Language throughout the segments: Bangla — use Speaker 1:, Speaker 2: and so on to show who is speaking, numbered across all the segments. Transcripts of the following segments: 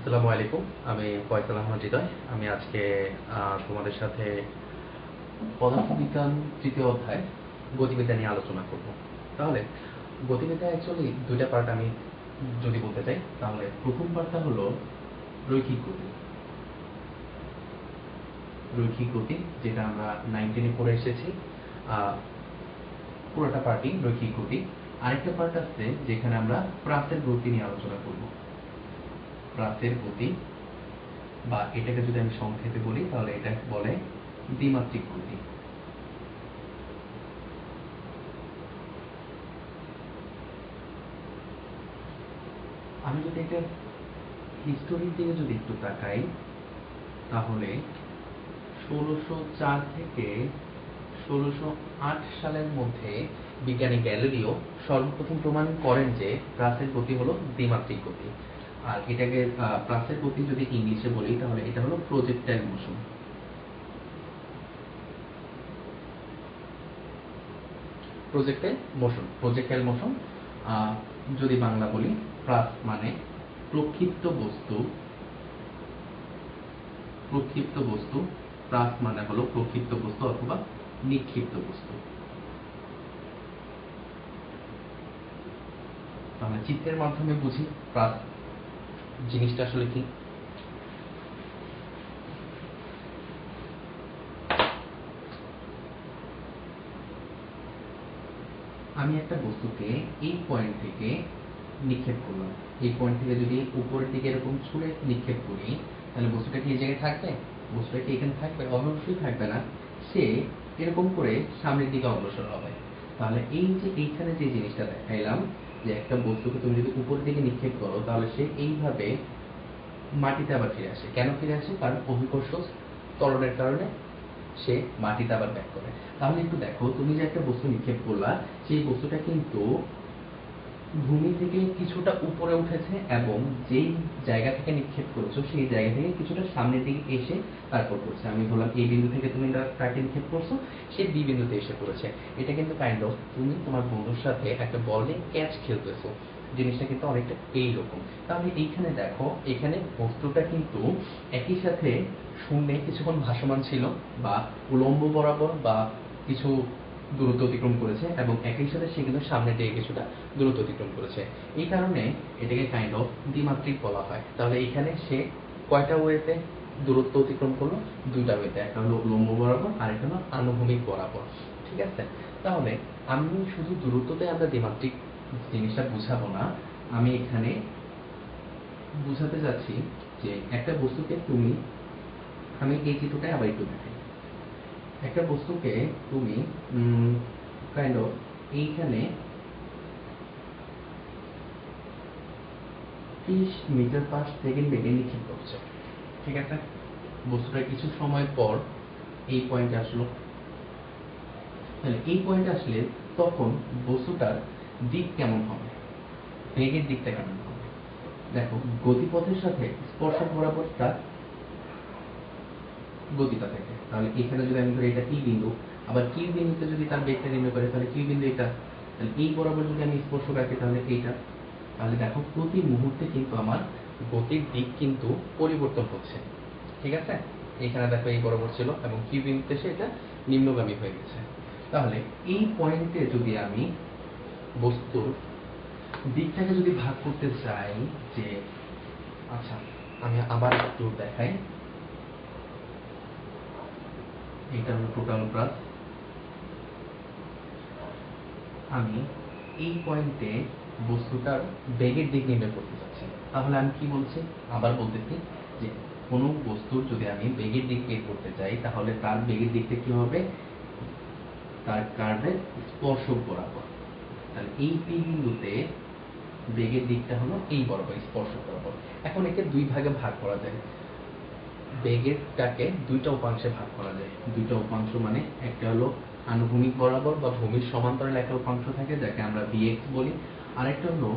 Speaker 1: আসসালামু আলাইকুম। আমি ফয়সাল আহমদ হৃদয়। আমি আজকে তোমাদের সাথে পদার্থবিজ্ঞান তৃতীয় অধ্যায় গতিবিদ্যা নিয়ে আলোচনা করব। তাহলে গতিবিদ্যা অ্যাকচুয়ালি দুইটা পার্ট আমি যদি বলতে চাই, তাহলে প্রথম পার্টটা হলো রৈখিক গতি। রৈখিক গতি যেটা আমরা 9-10 পড়ে এসেছি, পুরোটা পার্টই রৈখিক গতি। আরেকটা পার্ট আছে যেখানে আমরা প্রাসের গতি নিয়ে আলোচনা করব। প্রাসের গতি, বা এটাকে যদি আমি সংক্ষেপে বলি তাহলে এটা বলে দ্বিমাত্রিক গতি। আমি যদি এটা হিস্টোরির দিকে যদি একটু তাকাই, তাহলে 1604 থেকে 1608 সালের মধ্যে বিজ্ঞানী গ্যালিলিও সর্বপ্রথম প্রমাণ করেন যে প্রাসের গতি হলো দ্বিমাত্রিক গতি। আর এটাকে প্রাসের গতি যদি ইংলিশে বলি তাহলে এটা হলো প্রজেক্টাইল মোশন। প্রজেক্টাইল মোশন যদি বাংলা বলি, প্রাস মানে প্রক্ষিপ্ত বস্তু, প্রাস মানে হলো প্রক্ষিপ্ত বস্তু অথবা নিক্ষিপ্ত বস্তু। আমরা চিত্রের মাধ্যমে বুঝি প্রাস জিনিসটা আসলে কি। আমি একটা বস্তুকে এই পয়েন্ট থেকে নিক্ষেপ করলাম। এই পয়েন্ট থেকে যদি উপরের দিকে এরকম ছুঁড়ে নিক্ষেপ করি, তাহলে বস্তুটা কি এই জায়গায় থাকবে? বস্তুটা কি এখানে থাকবে? অবশ্যই থাকবে না। সে এরকম করে সামনের দিকে অগ্রসর হবে। তাহলে এই যে এইখানে যে জিনিসটা দেখাইলাম, যে একটা বস্তুকে তুমি যদি উপরের দিকে নিক্ষেপ করো তাহলে সে এইভাবে মাটিতে আবার ফিরে আসে। কেন ফিরে আসে? কারণ অভিকর্ষ ত্বরণের কারণে সে মাটিতে আবার ব্যাক করে। তাহলে একটু দেখো, তুমি যে একটা বস্তু নিক্ষেপ করলা, সেই বস্তুটা কিন্তু ভূমি থেকে কিছুটা উপরে উঠেছে এবং যেই জায়গা থেকে নিক্ষেপ করেছো সেই জায়গা থেকে কিছুটা সামনের দিকে এসে তারপর পড়ছে। আমি বললাম এই বিন্দু থেকে তুমি তাকে নিক্ষেপ করছো, সে বি বিন্দুতে এসে পড়েছে। এটা কিন্তু কাইন্ড অফ তুমি তোমার বন্ধুর সাথে একটা বল নিয়ে ক্যাচ খেলতেছো, জিনিসটা কিন্তু অনেকটা এইরকম। তাহলে এইখানে দেখো, এখানে বস্তুটা কিন্তু একই সাথে শূন্যে কিছুক্ষণ ভাসমান ছিল, বা উলম্ব বরাবর বা কিছু দূরত্ব অতিক্রম করেছে, এবং একই সাথে সে কিন্তু সামনের দিকে কিছুটা দূরত্ব অতিক্রম করেছে। এই কারণে এটাকে কাইন্ড অফ দ্বিমাত্রিক বলা হয়। তাহলে এখানে সে কয়টা ওয়েতে দূরত্ব অতিক্রম করলো? দুইটা ওয়েতে, একটা হলো উলম্ব বরাবর আর একটা হলো আনুভূমিক বরাবর। ঠিক আছে? তাহলে আমি শুধু দূরত্বতে আমরা দ্বিমাত্রিক জিনিসটা বুঝাবো না, আমি এখানে বুঝাতে যাচ্ছি যে একটা বস্তুকে তুমি, আমি এই চিত্রটাই আবার একটু দেখাই। একটা বস্তুকে তুমি কাইন্ড অফ এইখানে 30 মিটার পার সেকেন্ড বেগে নিক্ষেপ করছে। ঠিক আছে? বস্তুটা কিছু সময় পর এই পয়েন্টে আসলো। তাহলে এই পয়েন্টে আসলে তখন বস্তুটার দিক কেমন হবে? বেগের দিকটা কেমন হবে? দেখো, গতিপথের সাথে স্পর্শক বরাবর তার গতিটা থাকে। তাহলে এখানে যদি আমি ধরি এটা ই বিন্দু, আবার কিউ বিন্দুতে যদি তার বেগটা নির্ণয় করে তাহলে কিউ বিন্দু এটা, তাহলে এই বরাবর যদি আমি স্পর্শক রাখি তাহলে এইটা। তাহলে দেখো, প্রতি মুহূর্তে কিন্তু আমার গতির দিক কিন্তু পরিবর্তন হচ্ছে। ঠিক আছে? এখানে দেখো এই বরাবর ছিল এবং কিউ বিন্দুতে সে এটা নিম্নগামী হয়ে গেছে। তাহলে এই পয়েন্টে যদি আমি বস্তুর দিকটাকে যদি ভাগ করতে চাই, যে আচ্ছা আমি আবার একটু দেখাই, এটা হলো টোটাল প্রাস। আমি এই পয়েন্টে বস্তুটার বেগের দিক নির্ণয় করতে চাচ্ছি। তাহলে আমি কি বলছি? আবার বলতেছি যে কোনো বস্তুর যদি আমি বেগের দিক বের করতে চাই তাহলে তার বেগের দিকটা কি হবে? তার কার্ভের স্পর্শক বরাবর। তাহলে এই পি বিন্দুতে বেগের দিকটা হলো এই বরাবর, স্পর্শক বরাবর। এখন একে দুই ভাগে ভাগ করা যায়। বেগেরটাকে দুইটা উপাংশে ভাগ করা যায়। দুইটা উপাংশ মানে একটা হলো আনুভূমিক বরাবর বা ভূমির সমান্তরাল একটা উপাংশ থাকে যাকে আমরা vx বলি, আরেকটা হলো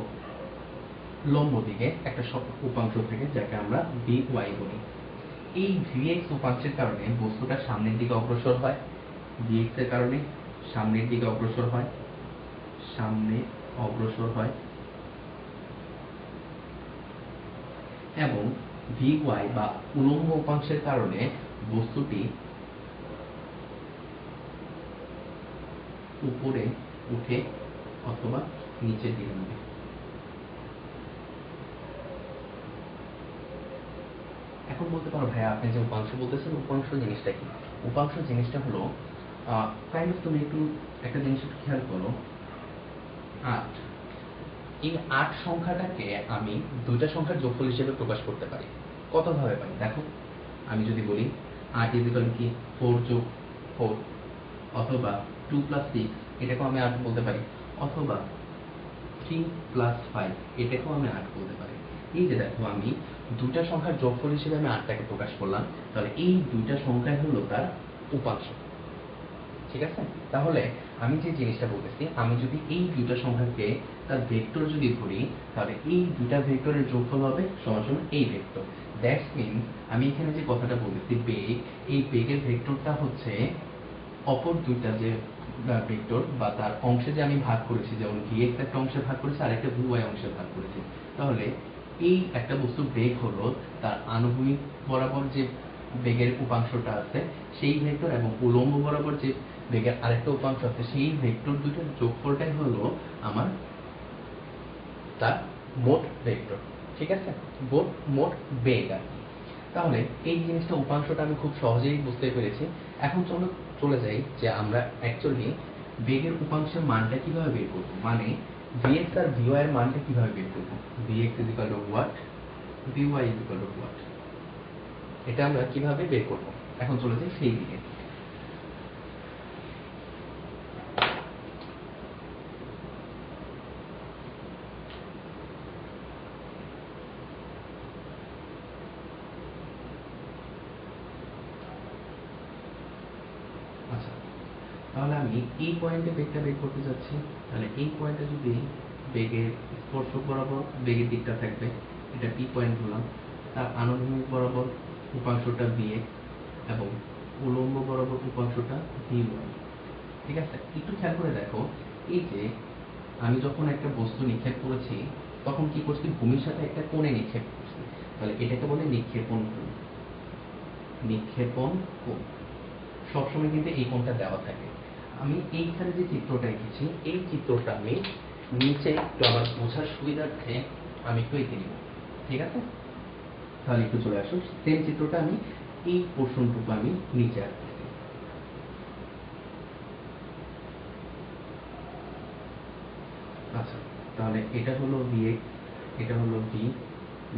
Speaker 1: লম্ব দিকে একটা উপাংশ থাকে যাকে আমরা vy বলি। এই vx উপাংশের কারণে বস্তুটা সামনের দিকে অগ্রসর হয়, vx এর কারণে সামনের দিকে অগ্রসর হয়, এবং ভি ওয়াই বা উলম্ব উপাংশের কারণে বস্তুটি উপরে উঠে অথবা নিচের দিকে নামে। এখন বলতে পারো ভাইয়া আপনি যে উপাংশ বলতেছেন উপাংশ জিনিসটা কি? উপাংশ জিনিসটা হলো কাইন্ড অফ তুমি একটু একটা জিনিস একটু খেয়াল করো, 8 এই 8 সংখ্যাটাকে আমি দুইটা সংখ্যার যোগফল হিসেবে প্রকাশ করতে পারি। কতভাবে পারি দেখো, আমি যদি বলি 8 ইজিক্যাল কি 4 যোগ 4 অথবা 2 প্লাস 6 এটাকেও আমি 8 বলতে পারি, অথবা 3 প্লাস 5 এটাকেও আমি 8 বলতে পারি। এই যে দেখো আমি দুইটা সংখ্যার যোগফল হিসেবে আমি 8টাকে প্রকাশ করলাম, তাহলে এই দুইটা সংখ্যাই হলো তার উপাংশ। ঠিক আছে, তাহলে আমি যে জিনিসটা বলতেছি, আমি যদি এই দুইটা সংখ্যাকে তার ভেক্টর যদি ধরি, তাহলে এই দুইটা ভেক্টরের যোগফল হবে সমান সমান এই ভেক্টর। দ্যাটস মিন আমি এখানে যে কথাটা বলতেছি বেগ, এই বেগের ভেক্টরটা হচ্ছে অপর দুইটা যে ভেক্টর বা তার অংশে যে আমি ভাগ করেছি, যেমন vx একটা অংশে ভাগ করেছি আর একটা vy অংশে ভাগ করেছি, তাহলে এই একটা বস্তুর বেগ হলো তার আনুভূমিক বরাবর যে বেগের উপাংশটা আছে সেই ভেক্টর এবং উলম্ব বরাবর যে বেগের আরেকটা উপাংশ আছে সেই ভেক্টর দুটোর যোগফলটাই হলো আমার তার মোট ভেক্টর। ঠিক আছে, মোট বেগ আর কি। তাহলে এই জিনিসটা উপাংশটা আমি খুব সহজেই বুঝতে পেরেছি। এখন চলো চলে যাই যে আমরা অ্যাকচুয়ালি বেগের উপাংশের মানটা কিভাবে বের করব, মানে vx আর vy এর মানটা কিভাবে বের করব। vx is equal two what, vy is equal two what, এটা আমরা কিভাবে বের করব। এখন চলে যাই সেই দিকে। আচ্ছা, তাহলে আমি এই পয়েন্টে বেগটা বের করতে যাচ্ছি। তাহলে এই পয়েন্টে যদি বেগের স্পর্শক বরাবর বেগের দিকটা থাকবে, এটা পি পয়েন্ট হলাম, তার আনুভূমিক বরাবর উপাংশটা vx এবং উলম্ব বরাবর উপাংশটা vy। ঠিক আছে, একটু খেয়াল করে দেখো, এই যে আমি যখন একটা বস্তু নিক্ষেপ করেছি তখন কি করছি, ভূমির সাথে একটা কোণে নিক্ষেপ করছি, তাহলে এটাকে বলে নিক্ষেপণ কোণ। নিক্ষেপণ কোণ সবসময় কিন্তু এই কোণটা দেওয়া থাকে। আমি এইখানে যে চিত্রটা এঁকেছি এই চিত্রটা আমি নিচে একটু আমার বোঝার সুবিধার্থে আমি একটু এঁকে নিব। ঠিক আছে, তাহলে একটু চলে আসো, সেম চিত্রটা আমি এই পোর্শনটুকু আমি নিচে আঁকতেছি। আচ্ছা, তাহলে এটা হলো vx, এটা হলো v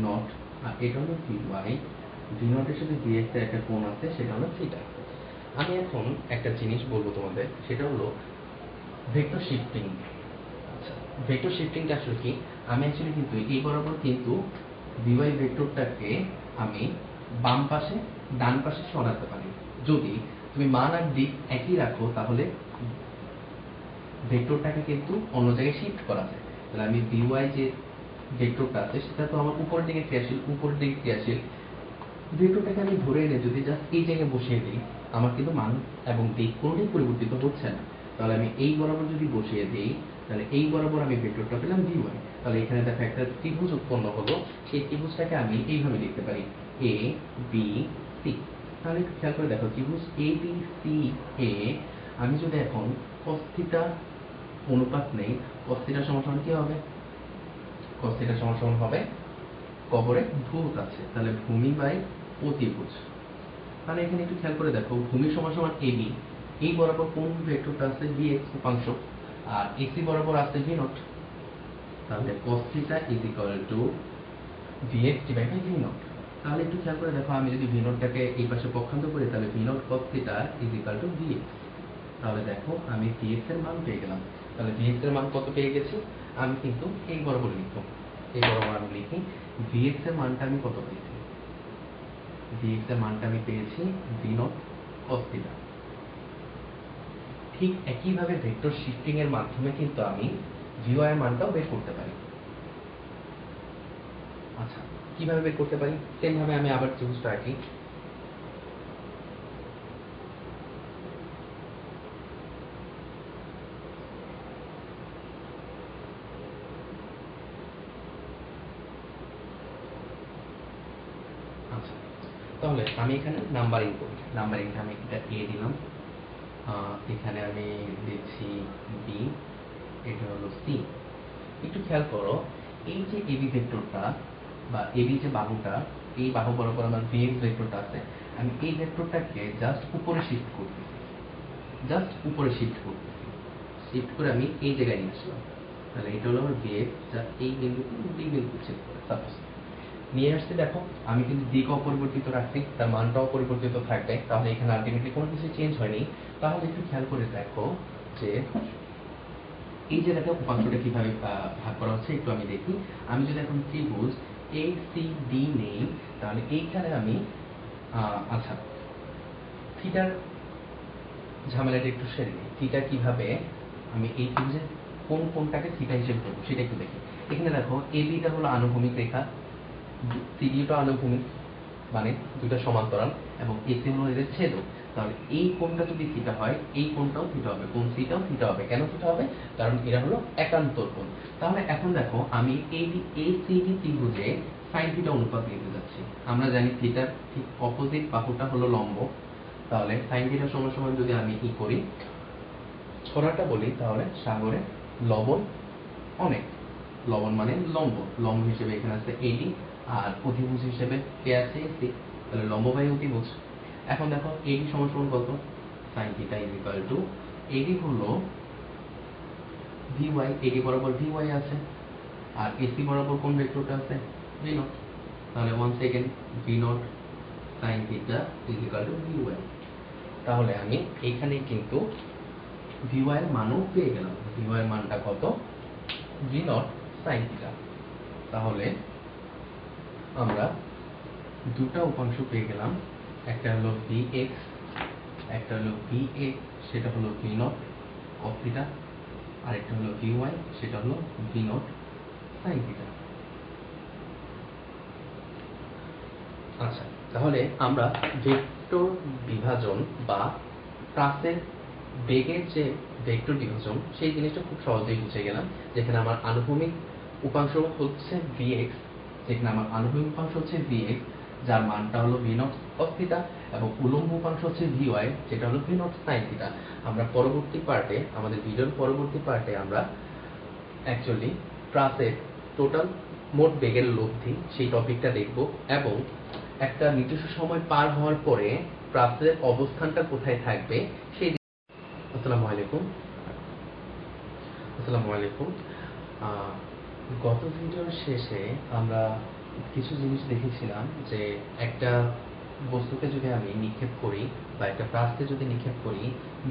Speaker 1: নট, আর এটা হলো vy। v নটের সাথে vx এর একটা কোণ আছে, সেটা হলো থিটা। আমি এখন একটা জিনিস বলবো তোমাদের, সেটা হলো ভেক্টর শিফটিং। আচ্ছা, ভেক্টর শিফটিংটা আসলে কি, আমি অ্যাকচুয়ালি কিন্তু এই বরাবর কিন্তু vy ভেক্টরটাকে আমি বাম পাশে ডান পাশে সরাতে পারি। যদি তুমি মান আর দিক একই রাখো তাহলে ভেক্টরটাকে কিন্তু অন্য জায়গায় শিফট করা যায়। তাহলে আমি vy যে ভেক্টরটা আছে সেটা তো আমার উপরের দিকে ক্রিয়াশীল, ভেক্টরটাকে আমি ধরে এনে যদি জাস্ট এই জায়গায় বসিয়ে দিই, আমার কিন্তু মান এবং দিক কোনোটাই পরিবর্তিত হচ্ছে না। তাহলে আমি এই বরাবর যদি বসিয়ে দিই, তাহলে এই বরাবর আমি ভেক্টরটা পেলাম vy। তাহলে এখানে দেখো একটা ত্রিভুজ উৎপন্ন হলো, সেই ত্রিভুজটাকে আমি এইভাবে লিখতে পারি a b c। তাহলে একটু খেয়াল করে দেখো, ত্রিভুজ a b c a, আমি যদি এখন cos থিটা অনুপাত নেই, cos থিটা সমান কি হবে, cos থিটা সমান হবে কবরে ভূত আছে, তাহলে ভূমি বাই অতিভুজ। তাহলে এখানে একটু খেয়াল করে দেখো, ভূমি সমান সমান ab, এই বরাবর কোন ভেক্টরটা আছে vx উপাংশ, আর ac বরাবর আছে v নট। তাহলে cos theta is equal to vx divide by v nought. তাহলে একটু খেয়াল করে দেখো, আমি যদি v নটটাকে এই পাশে পক্ষান্তর করি, তাহলে v naught cos theta is equal to vx। তাহলে দেখো আমি vx এর মান পেয়ে গেলাম। তাহলে vx এর মান কত পেয়ে গেছি, আমি কিন্তু এই বরাবর লিখবো, এই বরাবর আমি লিখি vx এর মানটা আমি কত পেয়েছি, vx এর মানটা আমি পেয়েছি v নট cos থিটা। ঠিক একইভাবে ভেক্টর শিফটিং এর মাধ্যমে কিন্তু আমি vy এর মানটাও বের করতে পারি। আচ্ছা, কিভাবে বের করতে পারি, সেম ভাবে আমি আবার ত্রিভুজটা আঁকি। তাহলে আমি এখানে নাম্বারিং করি, নাম্বারিংটা আমি এটা এ দিলাম, এখানে আমি দিচ্ছি বি, এটা হলো সি। একটু খেয়াল করো, এই যে এবি ভেক্টরটা বা এবি যে বাহুটা, এই বাহু বরাবর আমার বিএক্স ভেক্টরটা আছে, আমি এই ভেক্টরটাকে জাস্ট উপরে শিফট করতেছি, জাস্ট উপরে শিফট করতেছি, শিফট করে আমি এই জায়গায় নিয়ে আসলাম। তাহলে এটা হলো আমার বিএক্স, যা এই বিন্দুতে ডি বিন্দু ছেদ করে সাপোজ নিয়ে আসছি। দেখো আমি কিন্তু দিক অপরিবর্তিত রাখছি, তার মানটাও পরিবর্তিত থাকবে, তাহলে এখানে আলটিমেটলি কোনো কিছু চেঞ্জ হয়নি। তাহলে একটু খেয়াল করে দেখো যে এই যে দেখো উপাংশটা কিভাবে ভাগ করা হচ্ছে একটু আমি দেখি। আমি যদি এখন ত্রিভুজ এ সি ডি নেই, তাহলে এইখানে আমি আচ্ছা থিটার ঝামেলাটা একটু সেরে নিই। থিটা কিভাবে আমি এই ত্রিভুজের কোন কোনটাকে থিটা হিসেবে করবো সেটা একটু দেখি। এখানে দেখো এ বিটা হলো আনুভূমিক রেখা, সিডিটা আনুভূমিক, মানে দুটো সমান্তরাল, এবং এসি হলো এদের ছেদক। তাহলে এই কোণটা যদি থিটা হয়, এই কোণটাও থিটা হবে, কোণ সিটাও থিটা হবে। কেন থিটা হবে? কারণ এরা হলো একান্তর কোণ। তাহলে এখন দেখো আমি এসিডি ত্রিভুজে সাইন থিটা অনুপাত নিতে যাচ্ছি। আমরা জানি থিটার ঠিক অপোজিট বাহুটা হলো লম্ব, তাহলে সাইন থিটা সমান সমান যদি আমি কি করি, ছড়াটা বলি, তাহলে সাগরে লবণ অনেক, লবণ মানে লম্ব, লম্ব হিসেবে এখানে আছে এডি, আর অতিভুজ হিসেবে কে আছে সি, তাহলে লম্ব বাই অতিভুজ। এখন দেখো এডি সমান সমান কত, sin theta is equal to AD হলো ভিওয়াই, এডি বরাবর ভিওয়াই আছে, আর এসি বরাবর কোন ভেক্টরটা আছে, ভি নট। তাহলে one second, V naught sin theta is equal two VY. তাহলে আমি এখানে কিন্তু ভিওয়াই এর মানও পেয়ে গেলাম। ভিওয়াই এর মানটা কত, ভি নট sin থিটা। তাহলে আমরা দুটো উপাংশ পেয়ে গেলাম, একটা হলো vx, একটা হলো va, সেটা হলো v নট cos থিটা, আর একটা হলো vy, সেটা হলো v নট sin থিটা। আচ্ছা, তাহলে আমরা ভেক্টর বিভাজন বা প্রাসের বেগের যে ভেক্টর বিভাজন সেই জিনিসটা খুব সহজেই বুঝে গেলাম। যেখানে আমার আনুভূমিক উপাংশ হচ্ছে vx, যেখানে আমার আনুভূমিক উপাংশ হচ্ছে vx, যার মানটা হলো v নট cos থিটা, এবং উলম্ব উপাংশ হচ্ছে vy, যেটা হলো v নট sin থিটা। আমরা পরবর্তী পার্টে, আমাদের ভিডিওর পরবর্তী পার্টে আমরা অ্যাকচুয়ালি প্রাসের টোটাল মোট বেগের লব্ধি সেই টপিকটা দেখব, এবং একটা নির্দিষ্ট সময় পার হওয়ার পরে প্রাসের অবস্থানটা কোথায় থাকবে সেই। আসসালামু আলাইকুম। আসসালামু আলাইকুম। গত ভিডিওর শেষে আমরা কিছু জিনিস দেখেছিলাম যে একটা বস্তুকে যদি আমি নিক্ষেপ করি বা একটা প্রাসকে যদি নিক্ষেপ করি,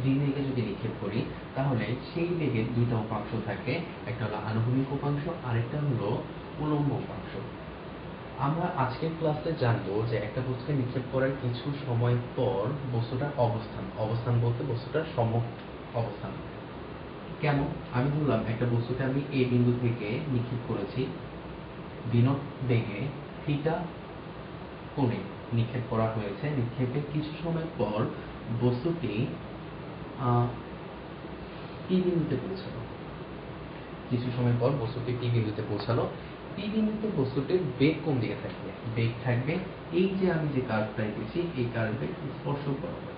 Speaker 1: ভি বেগে যদি নিক্ষেপ করি, তাহলে সেই বেগের দুটো উপাংশ থাকে, একটা হলো আনুভূমিক উপাংশ, আরেকটা হলো উলম্ব উপাংশ। আমরা আজকের ক্লাসে জানবো যে একটা বস্তুকে নিক্ষেপ করার কিছু সময় পর বস্তুটার অবস্থান, অবস্থান বলতে বস্তুটার সম্মুখ অবস্থান কেমন। আমি বললাম একটা বস্তুকে আমি এ বিন্দু থেকে নিক্ষেপ করেছি, বিনোদ বেগে থিটা কোণে নিক্ষেপ করা হয়েছে। নিক্ষেপের কিছু সময় পর বস্তুটি পি বিন্দুতে পৌঁছালো, কিছু সময় পর বস্তুটি পি বিন্দুতে পৌঁছালো। পি বিন্দুতে বস্তুটির বেগ কোন দিকে থাকবে, বেগ থাকবে এই যে আমি যে কার্ভটা এঁকেছি এই কার্ভের স্পর্শক বরাবর।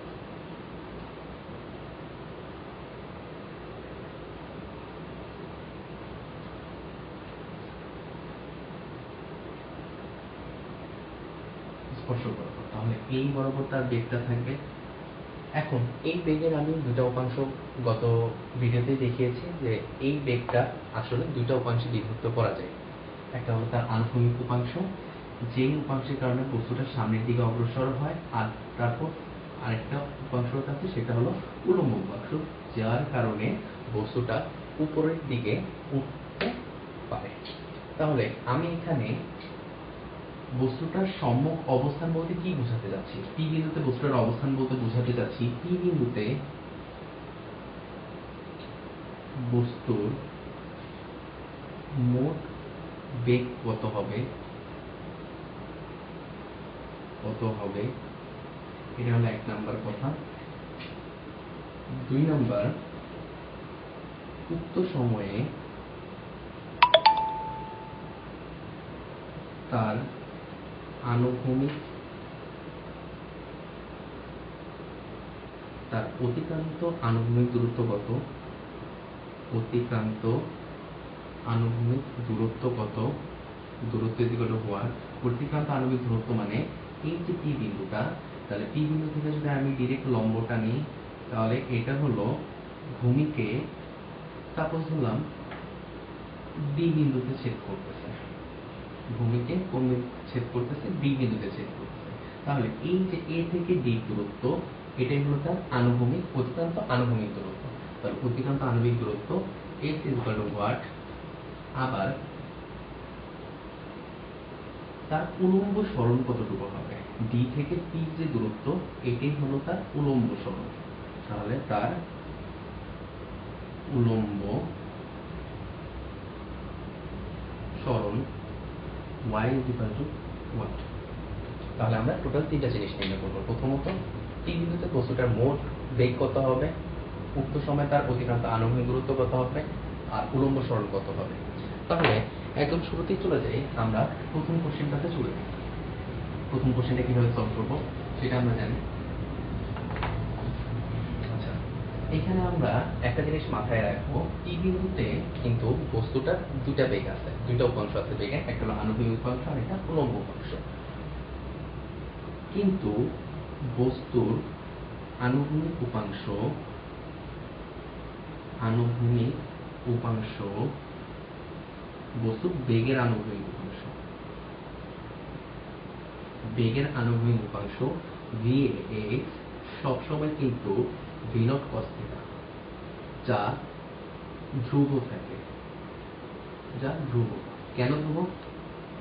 Speaker 1: স্পর্শক বরাবর, তাহলে এই বরাবর তার বেগটা থাকবে। এখন এই বেগের আমি দুটা উপাংশ গত ভিডিওতে দেখিয়েছি যে এই বেগটা আসলে দুটা উপাংশে বিভক্ত করা যায়। একটা হলো তার আনুভূমিক উপাংশ, যেই উপাংশের কারণে বস্তুটা সামনের দিকে অগ্রসর হয়, আর তারপর আরেকটা উপাংশ আছে সেটা হলো উলম্ব উপাংশ, যার কারণে বস্তুটা উপরের দিকে উঠতে পারে। তাহলে আমি এখানে বস্তুটার সম্মুখ অবস্থান বলতে কি বোঝাতে যাচ্ছি, পি বিন্দুতে বস্তুটার অবস্থান বলতে বোঝাতে যাচ্ছি পি বিন্দুতে বস্তুর মোট বেগ কত হবে, এটা হলো এক নাম্বার কথা। দুই নাম্বার, উক্ত সময়ে তার আনুভূমিক তার অতিক্রান্ত আনুভূমিক দূরত্ব কত, অতিক্রান্ত আনুভূমিক দূরত্ব কত, দূরত্ব ইকুয়াল টু হোয়াট, অতিক্রান্ত আণবিক দূরত্ব মানে এই যে পি বিন্দুটা, তাহলে পি বিন্দু থেকে যদি আমি ডিরেক্ট লম্বটা নিই তাহলে এটা হলো ভূমিকে সাপোজ ধরলাম ডি বিন্দুতে ছেদ করতেছে, ভূমিকে কোন ছেদ করতেছে, ডি বিন্দুতে ছেদ করতেছে। তাহলে এই যে এ থেকে ডি দূরত্ব এটাই হলো তার আনুভূমিক অতিক্রান্ত আনুভূমিক দূরত্ব। তাহলে অতিক্রান্ত আণবিক দূরত্ব x ইকুয়াল টু হোয়াট, আবার তার উলম্ব সরণ কতটুকু হবে, ডি থেকে পি যে দূরত্ব এটাই হলো তার উলম্ব সরণ। তাহলে তার উলম্ব সরণ y ইকুয়াল টু হোয়াট। তাহলে আমরা টোটাল তিনটা জিনিস নির্ণয় করবো। প্রথমত পি বিন্দুতে বস্তুটার মোট বেগ কত হবে, উক্ত সময় তার অতিক্রান্ত আনুভূমিক দূরত্ব কত হবে, আর উলম্ব সরণ কত হবে। তাহলে একদম শুরুতেই চলে যাই, আমরা প্রথম কোশ্চেনটাতে চলে যাই। প্রথম কোশ্চেনটা কিভাবে সলভ করবো সেটা আমরা জানি। আচ্ছা, এখানে আমরা একটা জিনিস মাথায় রাখবো, পি বিন্দুতে কিন্তু বস্তুটার দুটা বেগ আছে, দুইটা উপাংশ আছে বেগে, একটা হলো আনুভূমিক উপাংশ আর একটা উলম্ব উপাংশ। কিন্তু বস্তুর আনুভূমিক উপাংশ, আনুভূমিক উপাংশ বস্তুর বেগের আনুভূমিক উপাংশ, বেগের আনুভূমিক উপাংশ Vx সবসময় কিন্তু v0 cos θ, যা ধ্রুব থাকে, যা ধ্রুব। কেন ধ্রুব?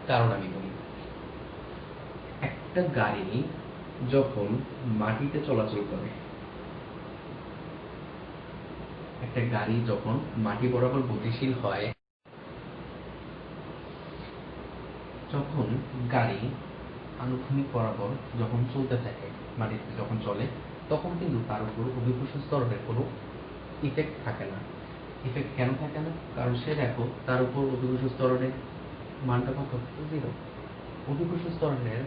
Speaker 1: কারণ আমি বলি, একটা গাড়ি যখন মাটিতে চলাচল করে, একটা গাড়ি যখন মাটি বরাবর গতিশীল হয়, যখন গাড়ি আনুভূমিক বরাবর যখন চলতে থাকে, মাটিতে যখন চলে, তখন কিন্তু তার উপর অভিকর্ষ ত্বরণের কোনো ইফেক্ট থাকে না। ইফেক্ট কেন থাকে না? কারণ সে দেখো তার উপর অভিকর্ষ ত্বরণের মানটা কত, 0। অভিকর্ষ ত্বরণের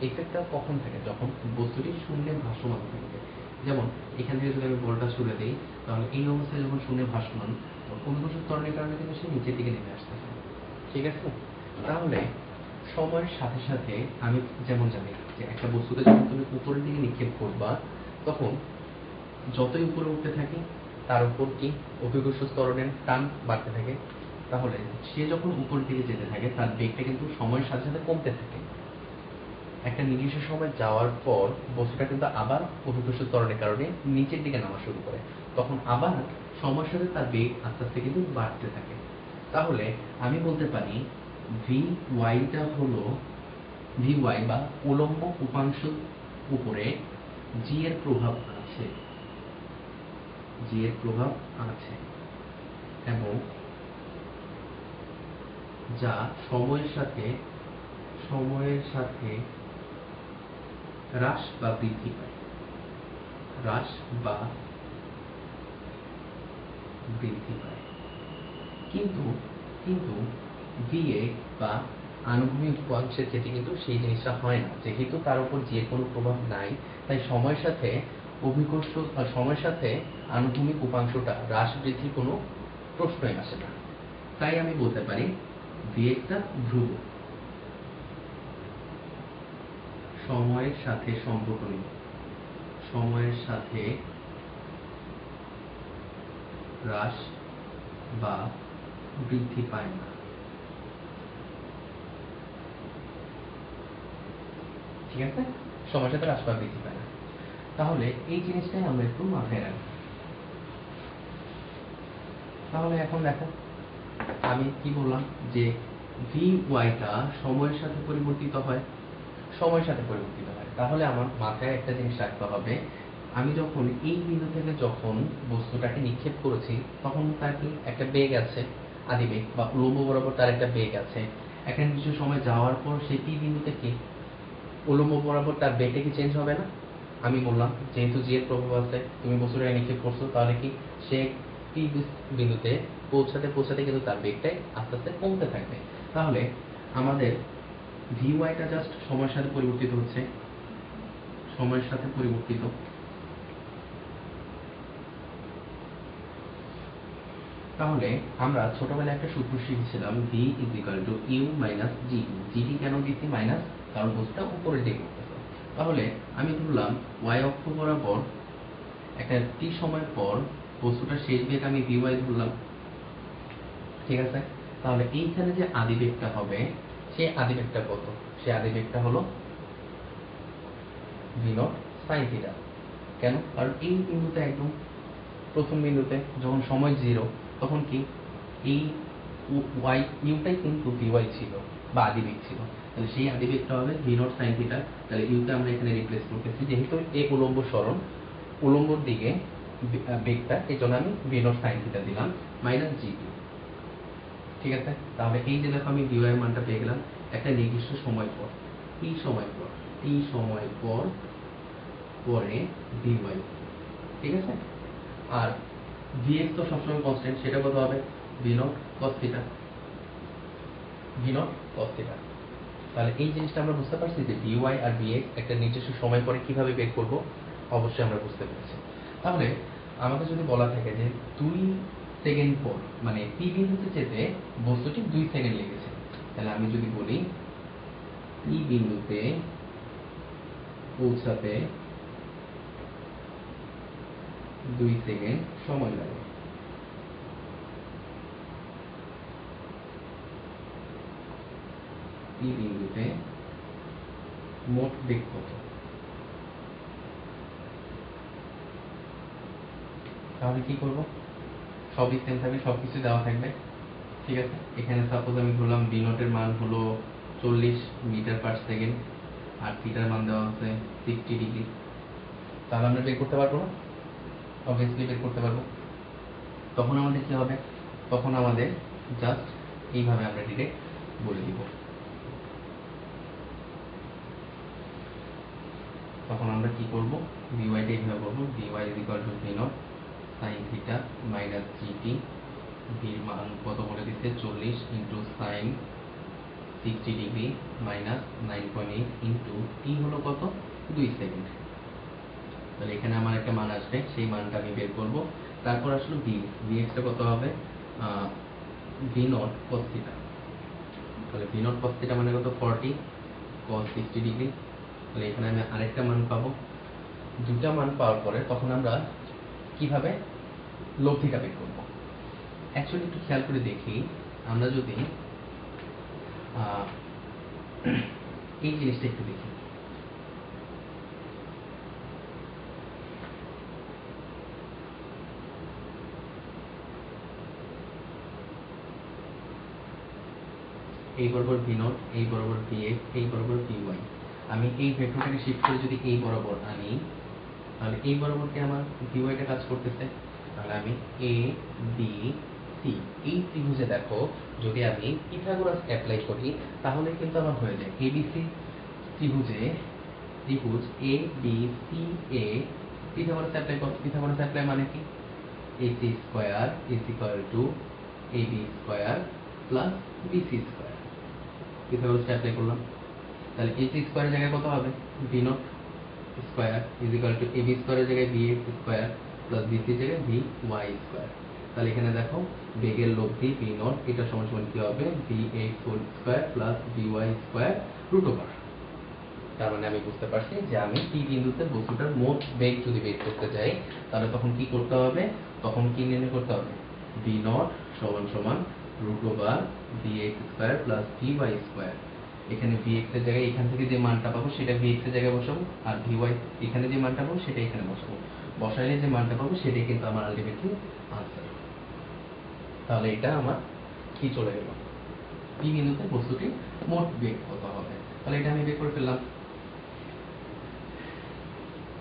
Speaker 1: ইফেক্টটা কখন থাকে? যখন বস্তুটি শূন্যে ভাসমান থাকে। যেমন এখান থেকে যদি আমি বলটা ছুড়ে দিই, তাহলে এই অবস্থায় যখন শূন্যে ভাসমান, অভিকর্ষ ত্বরণের কারণে কিন্তু সে নিচের দিকে নেমে আসতেছে, ঠিক আছে? তাহলে সময়ের সাথে সাথে আমি যেমন জানি যে একটা বস্তুকে যখন তুমি উপরের দিকে নিক্ষেপ করবা, তখন যতই উপরে উঠতে থাকে তার উপর কি অভিকর্ষ ত্বরণের টান বাড়তে থাকে। তাহলে সে যখন উপরের দিকে যেতে থাকে তার বেগটা কিন্তু সময়ের সাথে সাথে কমতে থাকে। একটা নির্দিষ্ট সময় যাওয়ার পর বস্তুটা কিন্তু আবার অভিকর্ষ ত্বরণের কারণে নিচের দিকে নামা শুরু করে, তখন আবার সময়ের সাথে তার বেগ আস্তে আস্তে কিন্তু বাড়তে থাকে। তাহলে আমি বলতে পারি ভিওয়াইটা হলো, ভিওয়াই বা উলম্ব উপাংশ উপরে জি এর প্রভাব আছে, জি এর প্রভাব আছে, এবং যা সময়ের সাথে হ্রাস বা বৃদ্ধি পায়, হ্রাস বা বৃদ্ধি পায়। কিন্তু কিন্তু ভিএ বা আনুভূমিক উপাংশের ক্ষেত্রে কিন্তু সেই জিনিসটা হয় না, যেহেতু তার উপর যে কোনো প্রভাব নাই, তাই সময়ের সাথে অভিকর্ষ, সময়ের সাথে আনুভূমিক উপাংশটা হ্রাস বৃদ্ধির কোনো প্রশ্নই আসে না। তাই আমি বলতে পারি ভিএটা ধ্রুব, সময়ের সাথে সম্পর্ক নেই, সময়ের সাথে হ্রাস বা বৃদ্ধি পায় না, ঠিক আছে? সময়ের সাথে হ্রাস বা বৃদ্ধি পায় না। তাহলে এই জিনিসটাই আমরা একটু মাথায় রাখবো। তাহলে এখন দেখো আমি কি বললাম যে ভি ওয়াইটা সময়ের সাথে পরিবর্তিত হয়, সময়ের সাথে পরিবর্তিত হয়। তাহলে আমার মাথায় একটা জিনিস রাখতে হবে, আমি যখন এই বিন্দু থেকে যখন বস্তুটাকে নিক্ষেপ করেছি, তখন তার কি একটা বেগ আছে, আদি বেগ বা উলম্ব বরাবর তার একটা বেগ আছে। একটা নির্দিষ্ট সময় যাওয়ার পর সেই পি বিন্দুতে কি উলম্ব বরাবর তার বেগটা কি চেঞ্জ হবে না? আমি বললাম যেহেতু জি এর প্রভাব আছে, তুমি বস্তুটাকে নিক্ষেপ করছো, তাহলে কি সে পি বিন্দুতে পৌঁছাতে পৌঁছাতে কিন্তু তার বেগটাই আস্তে আস্তে কমতে থাকবে। তাহলে আমাদের ভি ওয়াইটা জাস্ট সময়ের সাথে পরিবর্তিত হচ্ছে, সময়ের সাথে পরিবর্তিত, তাহলে আমরা ছোটবেলায় একটা সূত্র শিখেছিলাম v is equal to u minus g t. G t কেন দিচ্ছি মাইনাস? কারণ বস্তুটা উপরের দিকে উঠতেছে। তাহলে আমি ধরলাম ওয়াই অক্ষ বরাবর একটা টি সময় পর বস্তুটার শেষ বেগ আমি ভি ওয়াই ধরলাম, ঠিক আছে? তাহলে এইখানে যে আদিবেগটা হবে সেই আদিবেগটা কত? সেই আদিবেগটা হলো ভি নট সাইন থিটা। কেন? কারণ এই বিন্দুতে একদম প্রথম বিন্দুতে যখন সময় 0 তখন কি এই ওয়াই ইউটাই কিন্তু ভিওয়াই ছিল বা আদিবেগ ছিল, তাহলে সেই আদিবেগটা হবে ভি নট সাইন থিটা। তাহলে ইউকে আমরা এখানে রিপ্লেস করতেছি, যেহেতু এই উলম্ব সরণ উলম্বর দিকে বেগটা, এই জন্য আমি ভি নট সাইন থিটা দিলাম মাইনাস জিটি, ঠিক আছে? তাহলে এই যে দেখো আমি ভিওয়াই এর মানটা পেয়ে গেলাম একটা নির্দিষ্ট সময় পর, টি সময় পর পরে ভিওয়াই, ঠিক আছে? আর ভিএক্স তো সবসময় কনস্ট্যান্ট, সেটা কত হবে? V naught cos theta, V naught cos theta. তাহলে এই জিনিসটা আমরা বুঝতে পারছি যে ভিওয়াই আর ভিএক্স একটা নির্দিষ্ট সময় পরে কিভাবে বের করব, অবশ্যই আমরা বুঝতে পেরেছি। তাহলে আমাকে যদি বলা থাকে যে 2 সেকেন্ড পর, মানে পি বিন্দুতে যেতে বস্তুটি 2 সেকেন্ড লেগেছে, তাহলে আমি যদি বলি পি বিন্দুতে পৌঁছাতে 2 সেকেন্ড সময় লাগে, এই বিন্দুতে মোট বেগ কত? তাহলে কি করব? সবই সেম থাকবে, সবকিছু দেওয়া থাকবে, ঠিক আছে? এখানে সাপোজ আমি ধরলাম বি নটের মান হলো 40 মিটার পার সেকেন্ড আর থিটার মান দেওয়া আছে 60 ডিগ্রি। তাহলে আমরা বের করতে পারবো না? অবভিয়াসলি বের করতে পারবো। তখন আমাদের কি হবে? তখন আমাদের জাস্ট এইভাবে আমরা ডিরেক্ট বলে দিব। তখন আমরা কি করব? ভিওয়াই টা এইভাবে করব, VY is equal to V naught sine theta minus GT. ভির মান কত বলে দিচ্ছে? 40 into sine 60 degree minus 9.8 into T হলো কত? 2 সেকেন্ড। তাহলে এখানে আমার একটা মান আসবে, সেই মানটা আমি বের করব। তারপর আসলে ভিএক্স টা কত হবে? V naught cos theta. তাহলে ভি নট কস থিটা মানে কত? 40 cos 60 ডিগ্রি। তাহলে এখানে আমি আরেকটা মান পাবো। দুটা মান পাওয়ার পরে তখন আমরা কিভাবে লব্ধিটা বের করব? অ্যাকচুয়ালি একটু খেয়াল করে দেখি, আমরা যদি এই জিনিসটা একটু দেখি, এই বরাবর ভি নট, এই বরাবর ভি এক্স, এই বরাবর ভি ওয়াই। আমি এই ভেক্টরটাকে শিফট করে যদি এই বরাবর আনি, তাহলে এই বরাবর কি আমার ভি ওয়াইটা কাজ করতেছে। তাহলে আমি এ বি সি এই ত্রিভুজে দেখো, যদি আমি পিথাগোরাস অ্যাপ্লাই করি তাহলে কিন্তু আমার হয়ে যায় এবিসি ত্রিভুজে ত্রিভুজ এ বি সি এ পিথাগোরাস অ্যাপ্লাই করতে। পিথাগোরাস অ্যাপ্লাই মানে কি? AC square is equal to AB square plus BC square. পিথাগোরাসটা অ্যাপ্লাই করলাম, তাহলে AC স্কয়ারের জায়গায় কত হবে? B naught square is equal to AB স্কয়ারের জায়গায় BX স্কয়ার প্লাস BC এর জায়গায় BY স্কয়ার। তাহলে এখানে দেখো বেগের লব্ধি B নট, এটা সমান সমান কি হবে? BX whole square plus BY square root over. তার মানে আমি বুঝতে পারছি যে আমি P বিন্দুতে বস্তুটার মোট বেগ যদি বের করতে যাই তাহলে তখন কি করতে হবে? তখন কি নির্ণয় করতে হবে? B নট সমান সমান root over BX square plus BY square. এখানে VX এর জায়গায় এখান থেকে যে মানটা পাবো সেটা VX এর জায়গায় বসাবো, আর VY এখানে যে মানটা পাবো সেটা এখানে বসাবো। বসাইলে যে মানটা পাবো সেটাই কিন্তু আমার আলটিমেটলি আনসার। তাহলে এটা আমার কি চলে গেল? P বিন্দুতে বস্তুটি মোট বেগ কত হবে? তাহলে এটা আমি বের করে ফেললাম।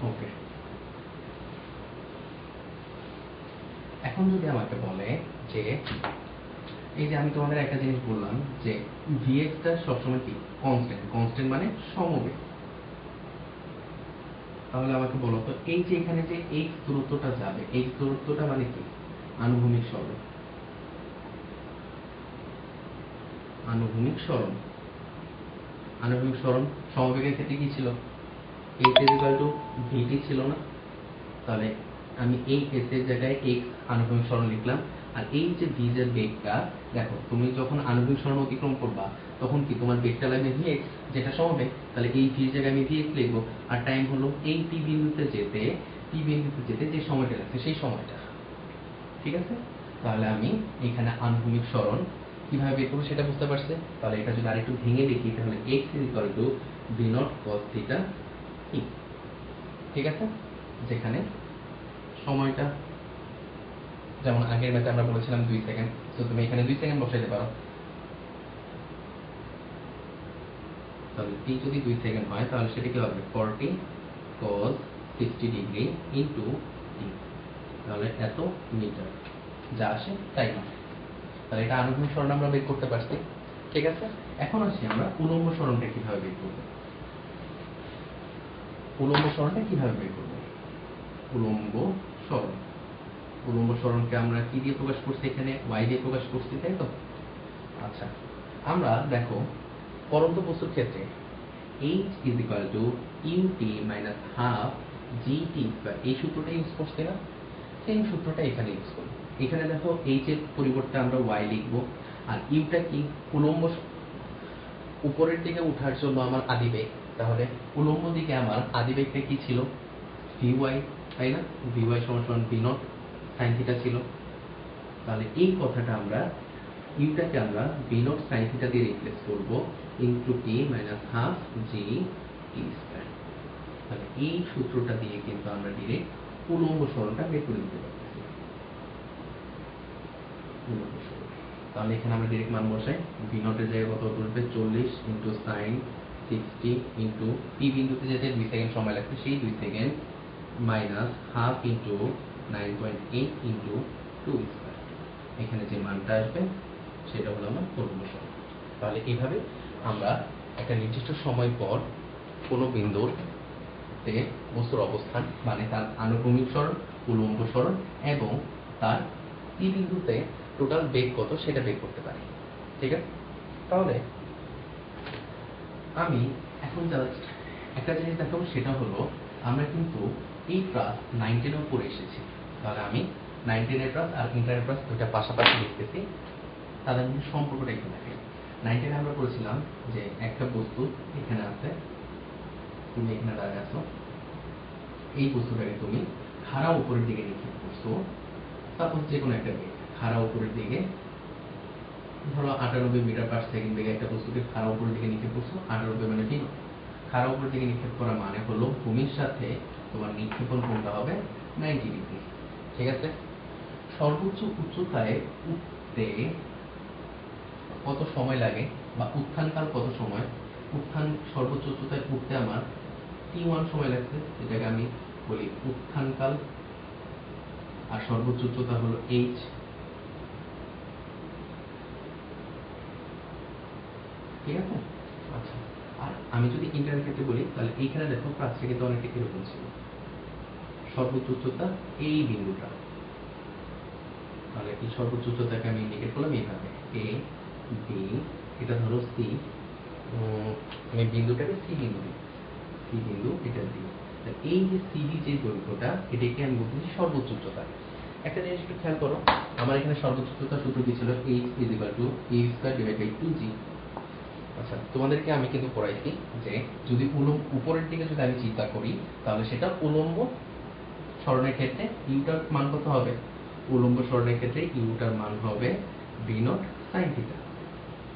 Speaker 1: ওকে, এখন যদি আমাকে বলে যে এই যে আমি তোমাদের একটা জিনিস বললাম যে Vx টা সবসময় কি কনস্ট্যান্ট, কনস্ট্যান্ট মানে সমবেগ। তাহলে আমাকে বলো তো এই যে এখানে যে x দূরত্বটা যাবে, x দূরত্বটা মানে কি? আনুভূমিক সরণ। আনুভূমিক সরণ, আনুভূমিক সরণ সমবেগের ক্ষেত্রে কি ছিল? h vt ছিল না? তাহলে আমি এই s এর জায়গায় x আনুভূমিক সরণ লিখলাম, আর এই যে ভিজের বেগটা, দেখো তুমি যখন আণবিক সরণ অতিক্রম করবা তখন কি তোমার বেগটা লাগবে vx, যেটা সমবেগ, তাহলে এই ভি জায়গায় আমি vx লিখবো। আর টাইম হলো এই পি বিন্দুতে যেতে যে সময়টা লাগছে সেই সময়টা। ঠিক আছে, তাহলে আমি এখানে আনুভূমিক সরণ কিভাবে বের করবো সেটা বুঝতে পারছে। তাহলে এটা যদি আরেকটু ভেঙে লিখি তাহলে x v naught cos theta ই। ঠিক আছে, যেখানে সময়টা যেমন আগের ম্যাথে আমরা বলেছিলাম 2 সেকেন্ড, তো তুমি এখানে 2 সেকেন্ড বসাইতে পারো। তাহলে t যদি 2 সেকেন্ড হয় তাহলে সেটা কি হবে 40 cos 60 ডিগ্রি ইনটু t, তাহলে এত মিটার, যা আসে তাই না। তাহলে এটা আনুভূমিক সরণ আমরা বের করতে পারছি। ঠিক আছে, এখন আসি আমরা উলম্ব সরণটা কিভাবে বের করব। উলম্ব সরণটা কিভাবে বের করব? উলম্ব সরণ, উলম্ব সরণকে আমরা কি দিয়ে প্রকাশ করছি? এখানে y দিয়ে প্রকাশ করছি, তাই তো? আচ্ছা, আমরা দেখো পরন্ত বস্তুর ক্ষেত্রে h is equal to ut minus half gt square, এই সূত্রটা ইউজ করছি না? সেম সূত্রটা এখানে ইউজ করি। এখানে দেখো h এর পরিবর্তে আমরা y লিখব, আর ইউটা কি উলম্ব উপরের দিকে ওঠার জন্য আমার আদিবেগ, তাহলে উলম্ব দিকে আমার আদিবেগটা কি ছিল? vy, তাই না? vy সমান সমান v নট sin থিটা ছিল। তাহলে এই কথাটা আমরা ইউটাকে আমরা v নট sin থিটা দিয়ে রিপ্লেস করব ইনটু t মাইনাস হাফ জি টি স্কয়ার। তাহলে এই সূত্রটা দিয়ে কিন্তু আমরা ডাইরেক্ট উলম্ব সরণটা বের করে দিতে পারতেছি। উলম্ব সরণ, তাহলে এখানে আমরা ডাইরেক্ট মান বসাই। v নটের জায়গায় কত বলবে 40 ইনটু sin 60 ইনটু p বিন্দুতে যেতে 2 সেকেন্ড সময় লাগছে সেই 2 second minus half into 9.8 into 2 square. এখানে যে মানটা আসবে সেটা হলো আমার উলম্ব সরণ। তাহলে এইভাবে আমরা একটা নির্দিষ্ট সময় পর কোনো বিন্দুর থেকে বস্তুর অবস্থান, মানে তার আনুভূমিক সরণ, উলম্ব সরণ এবং তার পি বিন্দুতে টোটাল বেগ কত সেটা বের করতে পারি। ঠিক আছে, তাহলে আমি এখন জাস্ট একটা জিনিস দেখাবো, সেটা হলো আমরা কিন্তু এই ক্লাস 9 10 উপরে এসেছি। তাহলে আমি 9 10 এর ক্লাস আর ইন্টারের ক্লাস দুইটা পাশাপাশি লিখতেছি, তাদের মধ্যে সম্পর্কটা একটু দেখে। 9 10 আমরা বলেছিলাম যে একটা বস্তু এখানে আছে, তুমি এখানে দাঁড়িয়ে আছো, এই বস্তুটাকে তুমি খাড়া উপরের দিকে নিক্ষেপ করছো। সাপোজ যে কোনো একটা বেগ খাড়া উপরের দিকে, ধরো 98 মিটার পার সেকেন্ড বেগে একটা বস্তুকে খাড়া উপরের দিকে নিক্ষেপ করছো। 98 মানে কি? খাড়া উপরের দিকে নিক্ষেপ করা মানে হলো ভূমির সাথে তোমার নিক্ষেপণ কোণটা হবে 90 ডিগ্রি। ঠিক আছে, সর্বোচ্চ উচ্চতায় উঠতে কত সময় লাগে বা উত্থানকাল কত সময়? উত্থান সর্বোচ্চ উচ্চতায় উঠতে আমার t1 সময় লাগছে, যেটাকে আমি বলি উত্থানকাল, আর সর্বোচ্চ উচ্চতা হলো h। ঠিক আছে, আচ্ছা, আর আমি যদি ইন্টারের ক্ষেত্রে বলি তাহলে এইখানে দেখো কাজটা কিন্তু অনেকটা এরকম ছিল। সর্বোচ্চ উচ্চতা এই বিন্দুটা, তাহলে এই সর্বোচ্চ উচ্চতাকে আমি ইন্ডিকেট করলাম এইভাবে a b, এটা ধরো c, আমি বিন্দুটাকে c বিন্দু দিই, c বিন্দু এটা দিই। এই যে সিডি যে দৈর্ঘ্যটা, এটাকে আমি বলতেছি সর্বোচ্চ উচ্চতা। একটা জিনিস একটু খেয়াল করো, আমার এখানে সর্বোচ্চ উচ্চতা সূত্র কি ছিল? h is equal to a square divided by 2g। আচ্ছা, তোমাদেরকে আমি কিন্তু পড়াইছি যে যদি উপরের দিকে যদি আমি চিন্তা করি তাহলে সেটা উলম্ব সরণের ক্ষেত্রে ইউটার মান কত হবে? উলম্ব সরণের ক্ষেত্রে ইউটার মান হবে v নট sin থিটা।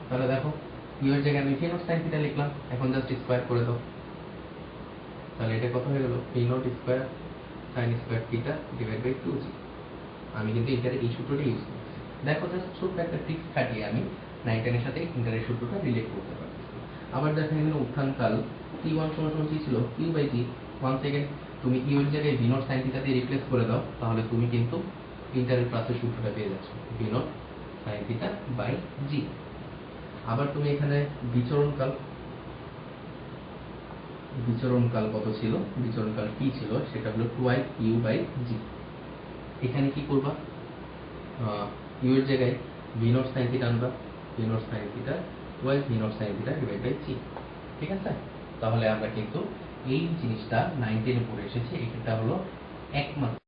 Speaker 1: তাহলে দেখো ইউ এর জায়গায় আমি v নট sin থিটা লিখলাম, এখন জাস্ট স্কয়ার করে দাও, তাহলে এটা কত হয়ে গেল? v nought square sin square theta divide by 2g। আমি কিন্তু এটার এই সূত্রটা ইউজ করছি। দেখো জাস্ট ছোট্ট একটা ট্রিক্স খাটিয়ে আমি 9 10 এর সাথে ইন্টারের সূত্রটা রিলেট করতে পারতেছি। আবার দেখো এখানে উত্থানকাল t1 সমান কি ছিল? q by g। 1 সেকেন্ড তুমি ইউ এর জায়গায় v নট sin থিটা দিয়ে রিপ্লেস করে দাও, তাহলে তুমি কিন্তু ইন্টারের ক্লাসের সূত্রটা পেয়ে যাচ্ছ, v nought sin theta by g। আবার তুমি এখানে বিচরণকাল কত ছিল? বিচরণকাল t ছিল, সেটা হলো 12u বাই g। এখানে কি করবা? ইউ এর জায়গায় v নট sin থিটা আনবা, v nought sin theta 12 v nought sin theta divide by g। ঠিক আছে, তাহলে আমরা কিন্তু এই জিনিসটা 9 10 এ পড়ে এসেছি। এটা হলো একমাত্র